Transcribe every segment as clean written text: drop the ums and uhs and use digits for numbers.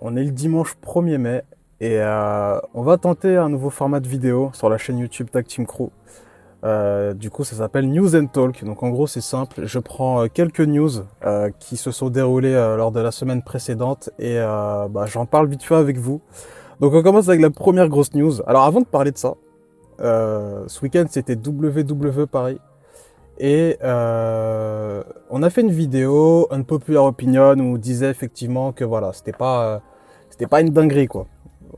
On est le dimanche 1er mai et on va tenter un nouveau format de vidéo sur la chaîne YouTube Tag Team Crew. Du coup, ça s'appelle News and Talk. Donc en gros, c'est simple. Je prends quelques news qui se sont déroulées lors de la semaine précédente et j'en parle vite fait avec vous. Donc on commence avec la première grosse news. Alors avant de parler de ça, ce week-end c'était WWE Paris. Et on a fait une vidéo, Unpopular Opinion, où on disait effectivement que voilà, c'était pas une dinguerie quoi.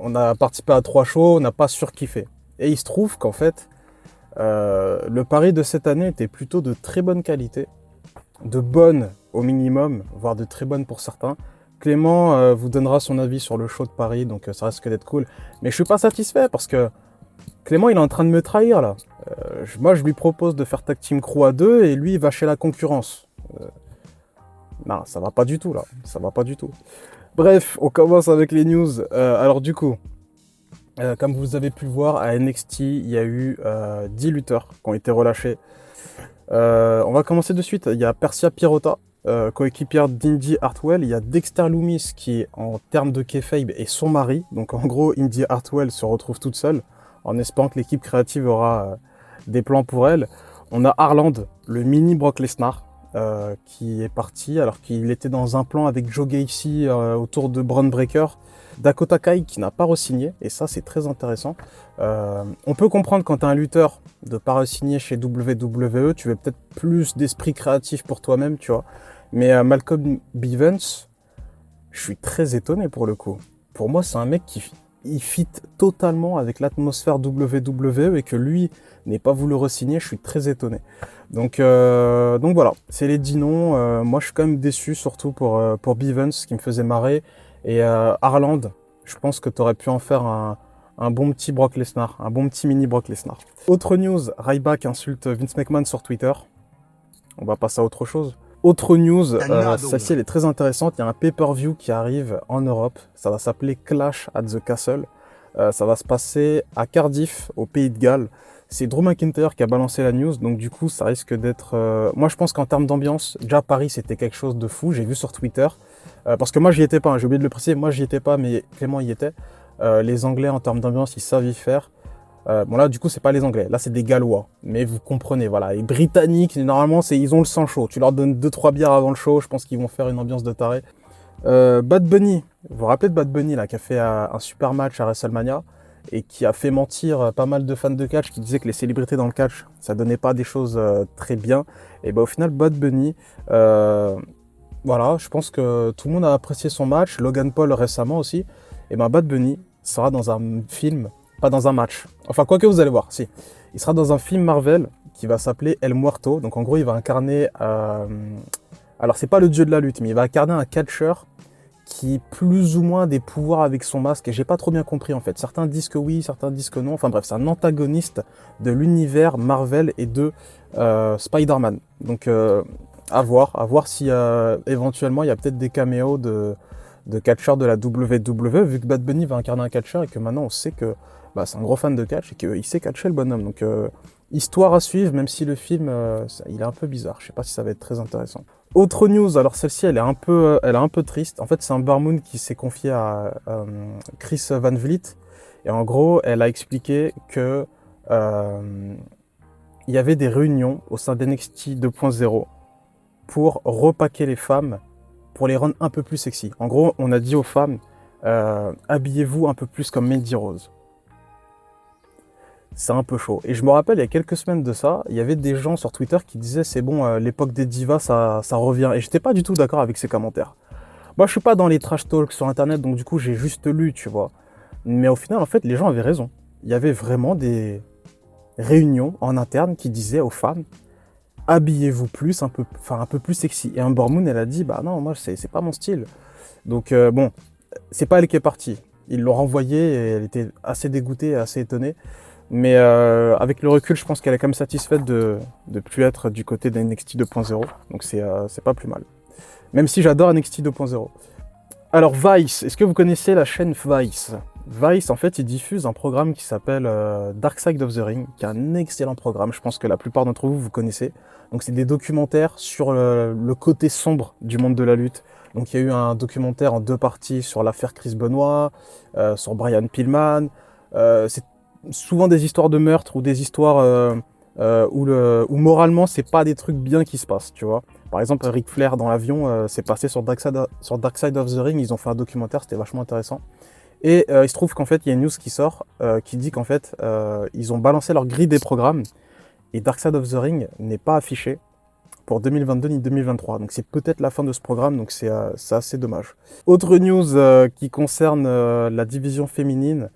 On a participé à 3 shows, on n'a pas surkiffé. Et il se trouve qu'en fait, le pari de cette année était plutôt de très bonne qualité, de bonne au minimum, voire de très bonne pour certains. Clément vous donnera son avis sur le show de Paris, donc ça risque d'être cool. Mais je suis pas satisfait parce que Clément il est en train de me trahir là. Moi je lui propose de faire Tag Team Crew à 2 et lui il va chez la concurrence. Non, ça va pas du tout là, ça va pas du tout. Bref, on commence avec les news. Alors du coup, comme vous avez pu le voir, à NXT, il y a eu 10 lutteurs qui ont été relâchés. On va commencer de suite. Il y a Persia Pirotta, coéquipière d'Indy Hartwell. Il y a Dexter Lumis qui, en termes de kayfabe, est son mari. Donc en gros, Indy Hartwell se retrouve toute seule, en espérant que l'équipe créative aura des plans pour elle. On a Harland, le mini Brock Lesnar, qui est parti alors qu'il était dans un plan avec Joe Gacy autour de Bron Breakker. Dakota Kai qui n'a pas re-signé, et ça c'est très intéressant. On peut comprendre quand tu es un lutteur de pas re-signer chez WWE, tu veux peut-être plus d'esprit créatif pour toi-même, tu vois. Mais Malcolm Bivens, je suis très étonné pour le coup. Pour moi, c'est un mec qui il fit totalement avec l'atmosphère WWE et que lui n'ait pas voulu re-signer, je suis très étonné. Donc voilà, c'est les 10 noms. Moi, je suis quand même déçu, surtout pour Bivens, qui me faisait marrer. Et Harland, je pense que tu aurais pu en faire un bon petit Brock Lesnar, un bon petit mini Brock Lesnar. Autre news, Ryback insulte Vince McMahon sur Twitter. On va passer à autre chose. Autre news, celle-ci elle est très intéressante, il y a un pay-per-view qui arrive en Europe, ça va s'appeler Clash at the Castle. Ça va se passer à Cardiff, au Pays de Galles. C'est Drew McIntyre qui a balancé la news, donc du coup ça risque d'être... Moi je pense qu'en termes d'ambiance, déjà Paris c'était quelque chose de fou, j'ai vu sur Twitter. Parce que moi j'y étais pas, hein, j'ai oublié de le préciser, moi j'y étais pas, mais Clément y était. Les Anglais en termes d'ambiance, ils savent y faire. Bon là du coup c'est pas les Anglais, là c'est des Gallois, mais vous comprenez, voilà. Les Britanniques, normalement ils ont le sang chaud, tu leur donnes 2-3 bières avant le show, je pense qu'ils vont faire une ambiance de taré. Bad Bunny, vous vous rappelez de Bad Bunny là, qui a fait un super match à WrestleMania et qui a fait mentir pas mal de fans de catch qui disaient que les célébrités dans le catch ça donnait pas des choses très bien. Et au final Bad Bunny, voilà, je pense que tout le monde a apprécié son match, Logan Paul récemment aussi. Et Bad Bunny sera dans un film, pas dans un match. Enfin, quoi que vous allez voir, si. Il sera dans un film Marvel qui va s'appeler El Muerto. Donc en gros, il va incarner... Alors, c'est pas le dieu de la lutte, mais il va incarner un catcheur qui plus ou moins des pouvoirs avec son masque. Et j'ai pas trop bien compris en fait. Certains disent que oui, certains disent que non. Enfin bref, c'est un antagoniste de l'univers Marvel et de Spider-Man. Donc à voir si éventuellement il y a peut-être des caméos de catcheurs de la WWE, vu que Bad Bunny va incarner un catcheur et que maintenant on sait que c'est un gros fan de catch et qu'il sait catcher le bonhomme. Donc histoire à suivre, même si le film il est un peu bizarre. Je sais pas si ça va être très intéressant. Autre news, alors celle-ci elle est un peu triste. En fait c'est un Barmoon qui s'est confié à Chris Van Vliet et en gros elle a expliqué que il y avait des réunions au sein d'NXT 2.0 pour repacker les femmes, pour les rendre un peu plus sexy. En gros, on a dit aux femmes, habillez-vous un peu plus comme Mandy Rose. C'est un peu chaud. Et je me rappelle, il y a quelques semaines de ça, il y avait des gens sur Twitter qui disaient, c'est bon, l'époque des divas, ça revient. Et j'étais pas du tout d'accord avec ces commentaires. Moi, je suis pas dans les trash talks sur Internet, donc du coup, j'ai juste lu, tu vois. Mais au final, en fait, les gens avaient raison. Il y avait vraiment des réunions en interne qui disaient aux femmes, habillez-vous plus, un peu plus sexy. Et Amber Moon, elle a dit, bah non, moi, c'est pas mon style. Donc bon, c'est pas elle qui est partie. Ils l'ont renvoyée et elle était assez dégoûtée, assez étonnée. Mais avec le recul, je pense qu'elle est quand même satisfaite de plus être du côté de NXT 2.0. Donc c'est pas plus mal. Même si j'adore NXT 2.0. Alors Vice, est-ce que vous connaissez la chaîne Vice? Vice, en fait, il diffuse un programme qui s'appelle Dark Side of the Ring, qui est un excellent programme. Je pense que la plupart d'entre vous, vous connaissez. Donc c'est des documentaires sur le côté sombre du monde de la lutte. Donc il y a eu un documentaire en 2 parties sur l'affaire Chris Benoit, sur Brian Pillman. C'est souvent des histoires de meurtre ou des histoires où moralement c'est pas des trucs bien qui se passent, tu vois. Par exemple, Ric Flair dans l'avion, c'est passé sur Dark Side of the Ring, ils ont fait un documentaire, c'était vachement intéressant. Et il se trouve qu'en fait, il y a une news qui sort qui dit qu'en fait, ils ont balancé leur grille des programmes et Dark Side of the Ring n'est pas affiché pour 2022 ni 2023. Donc c'est peut-être la fin de ce programme, donc c'est assez dommage. Autre news qui concerne la division féminine,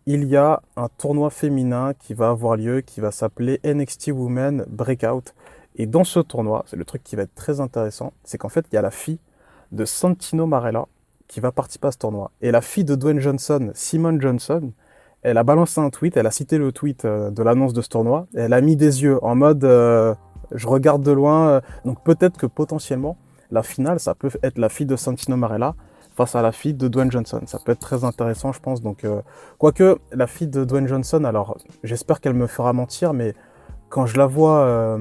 il y a un tournoi féminin qui va avoir lieu, qui va s'appeler NXT Women Breakout. Et dans ce tournoi, c'est le truc qui va être très intéressant, c'est qu'en fait, il y a la fille de Santino Marella qui va participer à ce tournoi. Et la fille de Dwayne Johnson, Simone Johnson, elle a balancé un tweet, elle a cité le tweet de l'annonce de ce tournoi, et elle a mis des yeux en mode je regarde de loin. Donc peut-être que potentiellement, la finale, ça peut être la fille de Santino Marella face à la fille de Dwayne Johnson. Ça peut être très intéressant, je pense. Donc, quoique la fille de Dwayne Johnson, alors j'espère qu'elle me fera mentir, mais quand je la vois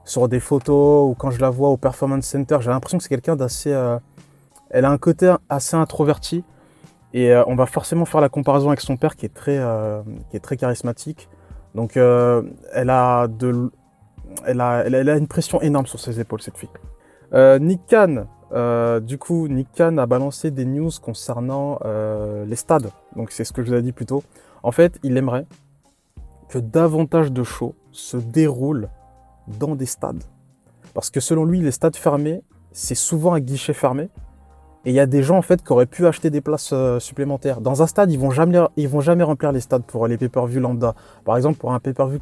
sur des photos ou quand je la vois au Performance Center, j'ai l'impression que c'est quelqu'un d'assez... elle a un côté assez introverti. Et on va forcément faire la comparaison avec son père qui est très charismatique. Donc elle a une pression énorme sur ses épaules, cette fille. Nick Khan, Nick Khan a balancé des news concernant les stades. Donc c'est ce que je vous ai dit plus tôt. En fait, il aimerait que davantage de shows se déroulent dans des stades. Parce que selon lui, les stades fermés, c'est souvent un guichet fermé. Et il y a des gens en fait qui auraient pu acheter des places supplémentaires. Dans un stade, ils vont jamais remplir les stades pour les pay-per-view lambda. Par exemple, pour un pay-per-view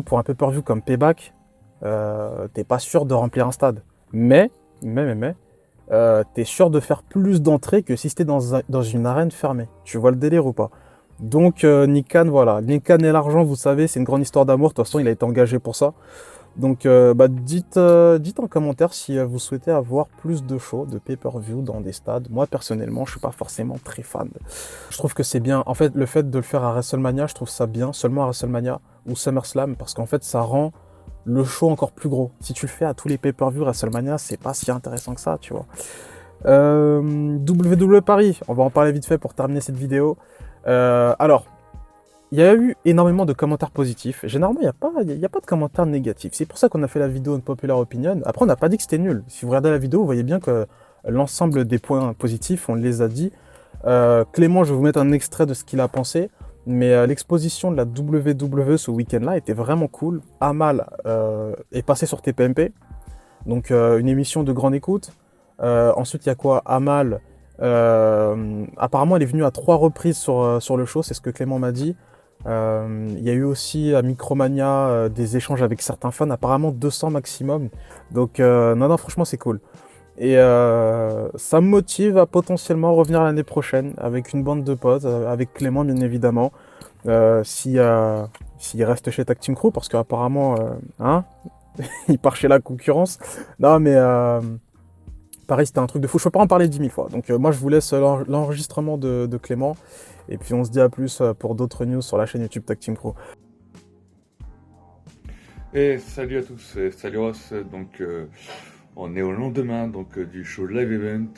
pour un pay-per-view comme Payback, t'es pas sûr de remplir un stade. Mais, t'es sûr de faire plus d'entrées que si c'était dans une arène fermée. Tu vois le délire ou pas? Donc Nick Khan, voilà. Nick Khan et l'argent, vous savez, c'est une grande histoire d'amour. De toute façon, il a été engagé pour ça. Donc dites en commentaire si vous souhaitez avoir plus de shows, de pay-per-view dans des stades. Moi personnellement, je suis pas forcément très fan. Je trouve que c'est bien. En fait, le fait de le faire à WrestleMania, je trouve ça bien, seulement à WrestleMania ou SummerSlam, parce qu'en fait, ça rend le show encore plus gros. Si tu le fais à tous les pay-per-view WrestleMania, c'est pas si intéressant que ça, tu vois. WWE Paris, on va en parler vite fait pour terminer cette vidéo. Alors, il y a eu énormément de commentaires positifs. Généralement, il n'y a pas de commentaires négatifs. C'est pour ça qu'on a fait la vidéo Une Popular Opinion. Après, on n'a pas dit que c'était nul. Si vous regardez la vidéo, vous voyez bien que l'ensemble des points positifs, on les a dit. Clément, je vais vous mettre un extrait de ce qu'il a pensé. Mais l'exposition de la WWE ce week-end-là était vraiment cool. Amal est passé sur TPMP. Donc, une émission de grande écoute. Ensuite, il y a quoi? Amal, apparemment, elle est venue à 3 reprises sur le show. C'est ce que Clément m'a dit. Il y a eu aussi à Micromania des échanges avec certains fans, apparemment 200 maximum. Donc non, franchement c'est cool. Et ça me motive à potentiellement revenir l'année prochaine avec une bande de potes, avec Clément bien évidemment, s'il reste chez Tag Team Crew, parce qu'apparemment, il part chez la concurrence. Non mais pareil, c'était un truc de fou. Je peux pas en parler 10 000 fois. Donc moi je vous laisse l'enregistrement de Clément. Et puis on se dit à plus pour d'autres news sur la chaîne YouTube Tag Team Pro. Et salut à tous, et salut Ross. Donc on est au lendemain du show Live Event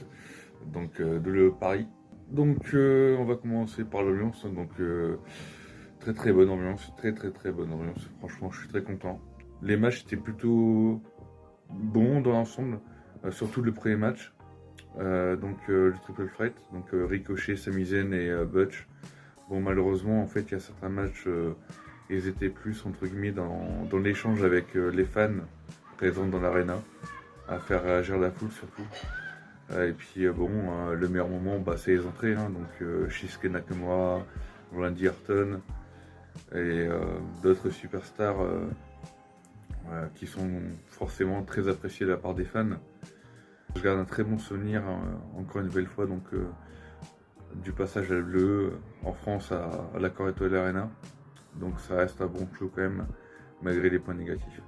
de le Paris. Donc on va commencer par l'ambiance. Donc très très bonne ambiance, très bonne ambiance. Franchement, je suis très content. Les matchs étaient plutôt bons dans l'ensemble, surtout le premier match. Le triple threat, Ricochet, Sami Zayn et Butch. Bon, malheureusement, en fait, il y a certains matchs, ils étaient plus entre guillemets dans l'échange avec les fans présents dans l'arena, à faire réagir la foule surtout. Et puis le meilleur moment, c'est les entrées, Shinsuke Nakamura, Randy Orton et d'autres superstars qui sont forcément très appréciés de la part des fans. Je garde un très bon souvenir, encore une nouvelle fois, du passage à l'UE en France à la Core Étoile Arena. Donc ça reste un bon show quand même, malgré les points négatifs.